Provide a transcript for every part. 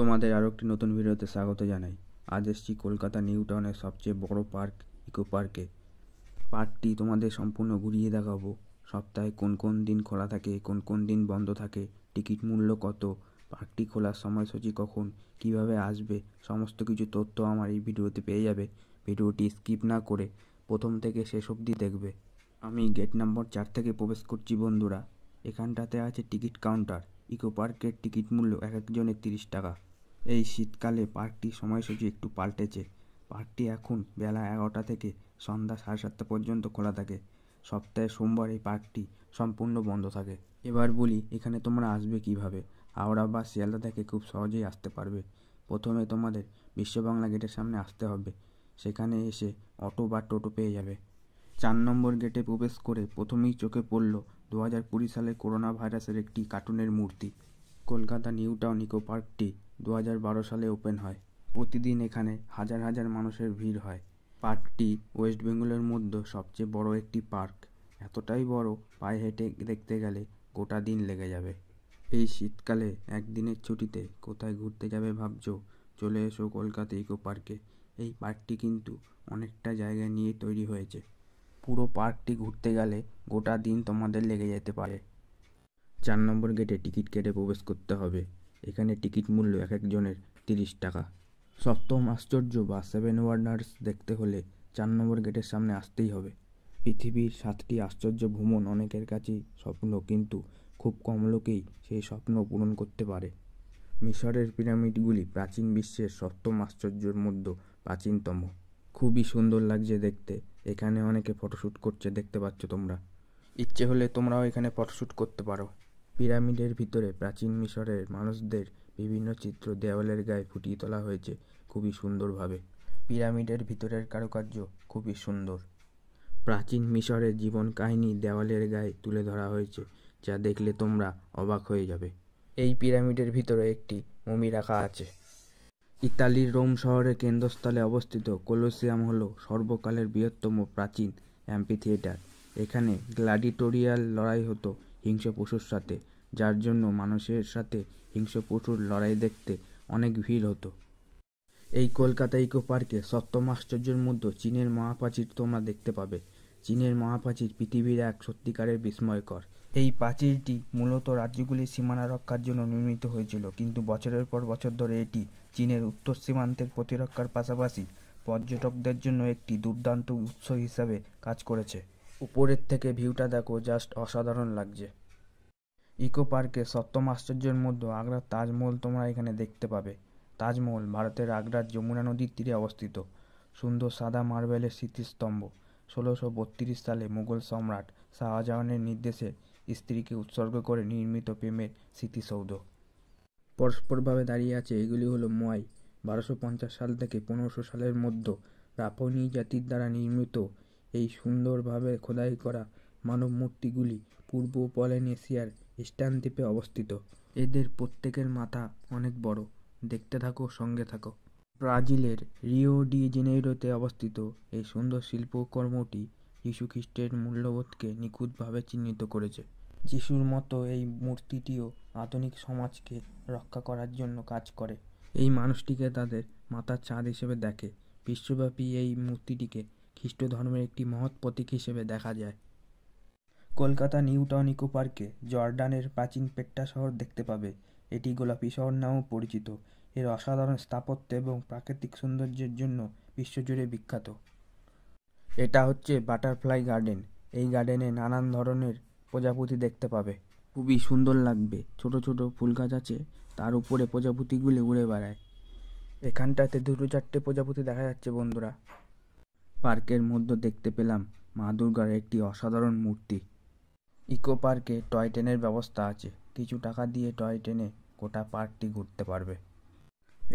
তোমাদের আরও একটি নতুন ভিডিওতে স্বাগত জানাই। আজ এসেছি কলকাতা নিউ টাউনের সবচেয়ে বড় পার্ক ইকো পার্কে। পার্কটি তোমাদের সম্পূর্ণ ঘুরিয়ে দেখাবো। সপ্তাহে কোন কোন দিন খোলা থাকে, কোন কোন দিন বন্ধ থাকে, টিকিট মূল্য কত, পার্কটি খোলার সময়সূচি কখন, কিভাবে আসবে, সমস্ত কিছু তথ্য আমার এই ভিডিওতে পেয়ে যাবে। ভিডিওটি স্কিপ না করে প্রথম থেকে শেষ অবধি দেখবে। আমি গেট নাম্বার 4 থেকে প্রবেশ করছি বন্ধুরা। এখানটাতে আছে টিকিট কাউন্টার। ইকো পার্কের টিকিট মূল্য এক একজনের 30 টাকা। এই শীতকালে পার্কটির সময়সূচি একটু পাল্টেছে। পার্কটি এখন বেলা 11টা থেকে সন্ধ্যা 7:30 পর্যন্ত খোলা থাকে। সপ্তাহে সোমবার এই পার্কটি সম্পূর্ণ বন্ধ থাকে। এবার বলি এখানে তোমরা আসবে কিভাবে। হাওড়া বা শিয়ালদা থেকে খুব সহজেই আসতে পারবে। প্রথমে তোমাদের বিশ্ববাংলা গেটের সামনে আসতে হবে। সেখানে এসে অটো বা টোটো পেয়ে যাবে। 4 নম্বর গেটে প্রবেশ করে প্রথমেই চোখে পড়ল 2020 সালে করোনা ভাইরাসের একটি কার্টুনের মূর্তি। কলকাতা নিউ টাউন ইকো পার্কটি 2012 সালে ওপেন হয়। প্রতিদিন এখানে হাজার হাজার মানুষের ভিড় হয়। পার্কটি ওয়েস্ট বেঙ্গলের মধ্যে সবচেয়ে বড় একটি পার্ক। এতটাই বড়, পায়ে হেঁটে দেখতে গেলে গোটা দিন লেগে যাবে। এই শীতকালে একদিনের ছুটিতে কোথায় ঘুরতে যাবে ভাবছো? চলে এসো কলকাতা ইকো পার্কে। এই পার্কটি কিন্তু অনেকটা জায়গা নিয়ে তৈরি হয়েছে। পুরো পার্কটি ঘুরতে গেলে গোটা দিন তোমাদের লেগে যেতে পারে। 4 নম্বর গেটে টিকিট কেটে প্রবেশ করতে হবে। এখানে টিকিট মূল্য এক একজনের 30 টাকা। সপ্তম আশ্চর্য বা 7 ওয়ান্ডার্স দেখতে হলে 4 নম্বর গেটের সামনে আসতেই হবে। পৃথিবীর 7টি আশ্চর্য ভ্রমণ অনেকের কাছেই স্বপ্ন, কিন্তু খুব কম লোকেই সেই স্বপ্ন পূরণ করতে পারে। মিশরের পিরামিডগুলি প্রাচীন বিশ্বের 7ম আশ্চর্যের মধ্যে প্রাচীনতম। খুবই সুন্দর লাগছে দেখতে। এখানে অনেকে ফটোশ্যুট করছে, দেখতে পাচ্ছ তোমরা। ইচ্ছে হলে তোমরাও এখানে ফটোশ্যুট করতে পারো। পিরামিডের ভিতরে প্রাচীন মিশরের মানুষদের বিভিন্ন চিত্র দেওয়ালের গায়ে ফুটিয়ে তোলা হয়েছে খুবই সুন্দরভাবে। পিরামিডের ভিতরের কারুকার্য খুবই সুন্দর। প্রাচীন মিশরের জীবন কাহিনী দেওয়ালের গায়ে তুলে ধরা হয়েছে, যা দেখলে তোমরা অবাক হয়ে যাবে। এই পিরামিডের ভিতরে একটি মমি রাখা আছে। ইতালির রোম শহরের কেন্দ্রস্থলে অবস্থিত কলোসিয়াম হল সর্বকালের বৃহত্তম প্রাচীন অ্যাম্পিথিয়েটার। এখানে গ্ল্যাডিটোরিয়াল লড়াই হতো হিংস্র পশুর সাথে, যার জন্য মানুষের সাথে হিংস্র পশুর লড়াই দেখতে অনেক ভিড় হতো। এই কলকাতা ইকো পার্কে 7ম আশ্চর্যের মধ্যে চীনের মহাপ্রাচীর তোমরা দেখতে পাবে। চীনের মহাপ্রাচীর পৃথিবীর এক সত্যিকারের বিস্ময়কর। এই প্রাচীরটি মূলত রাজ্যগুলির সীমানা রক্ষার জন্য নির্মিত হয়েছিল, কিন্তু বছরের পর বছর ধরে এটি চীনের উত্তর সীমান্তের প্রতিরক্ষার পাশাপাশি পর্যটকদের জন্য একটি দুর্দান্ত উৎস হিসাবে কাজ করেছে। উপরের থেকে ভিউটা দেখো, জাস্ট অসাধারণ লাগছে। ইকো পার্কে 7ম আশ্চর্যের মধ্যে আগ্রার তাজমহল তোমরা এখানে দেখতে পাবে। তাজমহল ভারতের আগ্রার যমুনা নদীর তীরে অবস্থিত। সুন্দর সাদা মার্বেলের স্মৃতিস্তম্ভ। 1632 সালে মুঘল সম্রাট শাহজাহানের নির্দেশে স্ত্রীকে উৎসর্গ করে নির্মিত প্রেমের স্মৃতিসৌধ। পরস্পরভাবে দাঁড়িয়ে আছে এগুলি হলো মোয়াই। 1250 সাল থেকে 1500 সালের মধ্যে রাফনি জাতির দ্বারা নির্মিত এই সুন্দরভাবে খোদাই করা মানব মূর্তিগুলি পূর্ব পলিনেশিয়ার ইস্টার্ন দ্বীপে অবস্থিত। এদের প্রত্যেকের মাথা অনেক বড়। দেখতে থাকো, সঙ্গে থাকো। ব্রাজিলের রিও ডি জেনেইরোতে অবস্থিত এই সুন্দর শিল্পকর্মটি যীশু খ্রিস্টের মূল্যবোধকে নিখুঁতভাবে চিহ্নিত করেছে। যিশুর মতো এই মূর্তিটিও আধুনিক সমাজকে রক্ষা করার জন্য কাজ করে। এই মানুষটিকে তাদের মাথার ছাদ হিসেবে দেখে। বিশ্বব্যাপী এই মূর্তিটিকে খ্রিস্ট ধর্মের একটি মহৎ প্রতীক হিসেবে দেখা যায়। কলকাতা নিউ টাউন ইকো পার্কে জর্ডানের প্রাচীন পেট্রা শহর দেখতে পাবে। এটি গোলাপি শহর নামেও পরিচিত। এর অসাধারণ স্থাপত্য এবং প্রাকৃতিক সৌন্দর্যের জন্য বিশ্বজুড়ে বিখ্যাত। এটা হচ্ছে বাটারফ্লাই গার্ডেন। এই গার্ডেনে নানান ধরনের প্রজাপতি দেখতে পাবে। খুবই সুন্দর লাগবে। ছোট ছোট ফুল গাছ আছে, তার উপরে প্রজাপতিগুলি উড়ে বেড়ায়। এখানটাতে 2-4টে প্রজাপতি দেখা যাচ্ছে বন্ধুরা। পার্কের মধ্যে দেখতে পেলাম মা দুর্গার একটি অসাধারণ মূর্তি। ইকো পার্কে টয় ট্রেনের ব্যবস্থা আছে। কিছু টাকা দিয়ে টয় ট্রেনে গোটা পার্কটি ঘুরতে পারবে।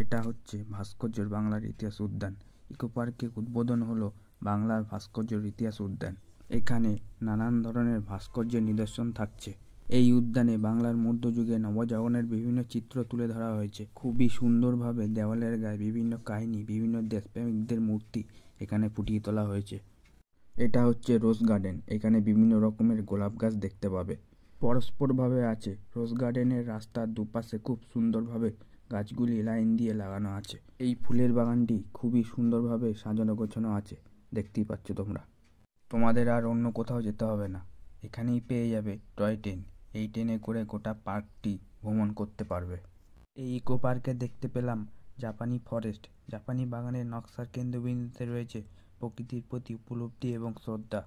এটা হচ্ছে ভাস্কর্যের বাংলার ইতিহাস উদ্যান। ইকো পার্কে উদ্বোধন হলো বাংলার ভাস্কর্যের ইতিহাস উদ্যান। এখানে নানান ধরনের ভাস্কর্যের নিদর্শন থাকছে। এই উদ্যানে বাংলার মধ্যযুগে নবজাগরণের বিভিন্ন চিত্র তুলে ধরা হয়েছে। খুবই সুন্দরভাবে দেওয়ালের গায়ে বিভিন্ন কাহিনী, বিভিন্ন দেশপ্রেমিকদের মূর্তি এখানে ফুটিয়ে তোলা হয়েছে। এটা হচ্ছে রোজ গার্ডেন। এখানে বিভিন্ন রকমের গোলাপ গাছ দেখতে পাবে। পরস্পরভাবে আছে। রোজ গার্ডেনের রাস্তার দুপাশে খুব সুন্দরভাবে গাছগুলি লাইন দিয়ে লাগানো আছে। এই ফুলের বাগানটি খুবই সুন্দরভাবে সাজানো গোছানো আছে, দেখতেই পাচ্ছ তোমরা। তোমাদের আর অন্য কোথাও যেতে হবে না, এখানেই পেয়ে যাবে টয় ট্রেন। এই ট্রেনে করে গোটা পার্কটি ভ্রমণ করতে পারবে। এই ইকো পার্কে দেখতে পেলাম জাপানি ফরেস্ট। জাপানি বাগানের নকশার কেন্দ্রবিন্দুতে রয়েছে প্রকৃতির প্রতি উপলব্ধি এবং শ্রদ্ধা।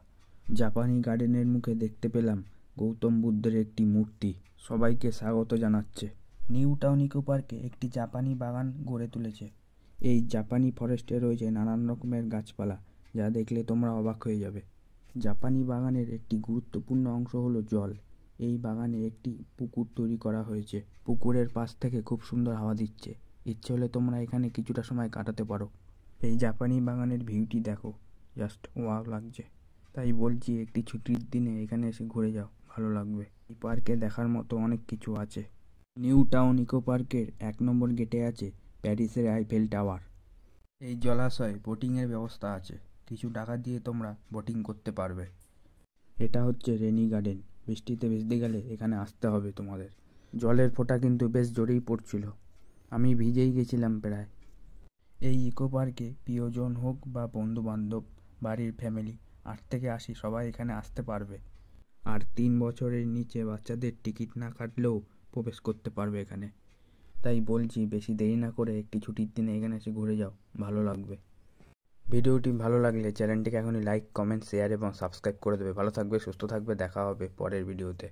জাপানি গার্ডেনের মুখে দেখতে পেলাম গৌতম বুদ্ধের একটি মূর্তি। সবাইকে স্বাগত জানাচ্ছে। নিউ টাউন ইকো পার্কে একটি জাপানি বাগান গড়ে তুলেছে। এই জাপানি ফরেস্টে রয়েছে নানান রকমের গাছপালা, যা দেখলে তোমরা অবাক হয়ে যাবে। জাপানি বাগানের একটি গুরুত্বপূর্ণ অংশ হলো জল। এই বাগানে একটি পুকুর তৈরি করা হয়েছে। পুকুরের পাশ থেকে খুব সুন্দর হাওয়া দিচ্ছে। ইচ্ছে হলে তোমরা এখানে কিছুটা সময় কাটাতে পারো। এই জাপানি বাগানের ভিউটি দেখো, জাস্ট ওয়াও লাগছে। তাই বলছি একটি ছুটির দিনে এখানে এসে ঘুরে যাও, ভালো লাগবে। এই পার্কে দেখার মতো অনেক কিছু আছে। নিউ টাউন ইকো পার্কের 1 নম্বর গেটে আছে প্যারিসের আইফেল টাওয়ার। এই জলাশয়ে বোটিংয়ের ব্যবস্থা আছে, কিছু টাকা দিয়ে তোমরা বোটিং করতে পারবে। এটা হচ্ছে রেনি গার্ডেন। বৃষ্টিতে ভিজতে গেলে এখানে আসতে হবে তোমাদের। জলের ফোঁটা কিন্তু বেশ জোরেই পড়ছিল, আমি ভিজেই গেছিলাম প্রায়। এই ইকো পার্কে প্রিয়জন হোক বা বন্ধু বান্ধব, বাড়ির ফ্যামিলি 8 থেকে 80 সবাই এখানে আসতে পারবে। আর 3 বছরের নিচে বাচ্চাদের টিকিট না কাটলেও প্রবেশ করতে পারবে এখানে। তাই বলছি বেশি দেরি না করে একটি ছুটির দিনে এখানে এসে ঘুরে যাও, ভালো লাগবে। ভিডিওটি ভালো লাগলে চ্যানেলটিকে এখনই লাইক, কমেন্ট, শেয়ার এবং সাবস্ক্রাইব করে দেবে। ভালো থাকবে, সুস্থ থাকবে, দেখা হবে পরের ভিডিওতে।